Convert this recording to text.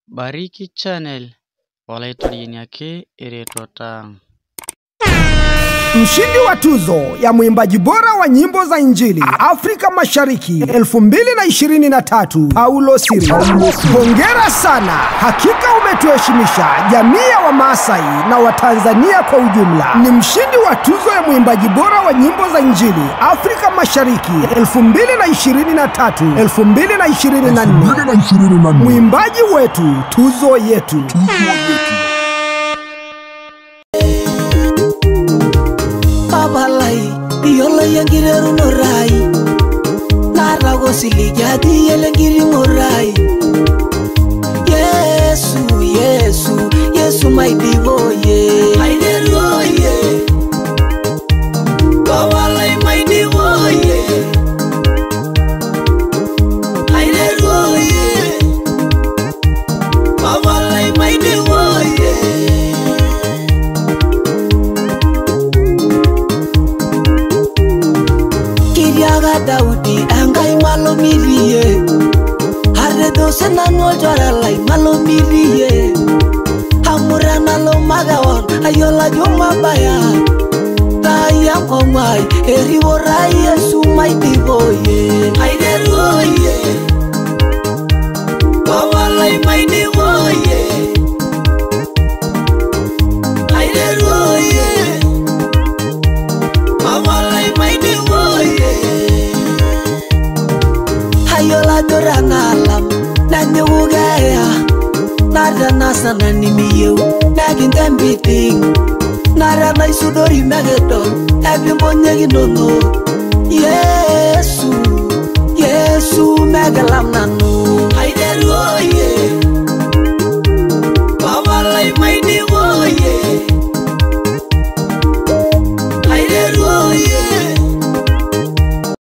Bariki channel walaitolieni yake iretota. Mshindi wa tuzo ya mwimbaji bora wa nyimbo za Injili Afrika Mashariki 2023 Paulo Siria. Hongera sana, hakika umetuheshimisha jamii ya Wamasai na Watanzania kwa ujumla. Ni mshindi wa tuzo ya mwimbaji bora wa nyimbo za Injili Afrika Mashariki 2023-2024. Mwimbaji wetu, tuzo yetu. Yola yangireru norai Narago siligadi yelengiri morai Yesu, Yesu, Yesu my divoye Aideroye Bawalai my divoye Aideroye Bawalai my divoye Daudi angai malomirie Haredo senano jaralai malomirie Hamurana lo magawon ayola joma baya Taya komai eriwora Yesu my divoye Aideroye Bawalai my divoye Aideroye Bawalai my divoye Ayola dorana alam na nyugaya nara nasa na nimiyo nagin tembiting nara na isudori megedo ebimbonye ginono Yesu Yesu megalam nanu Aideroye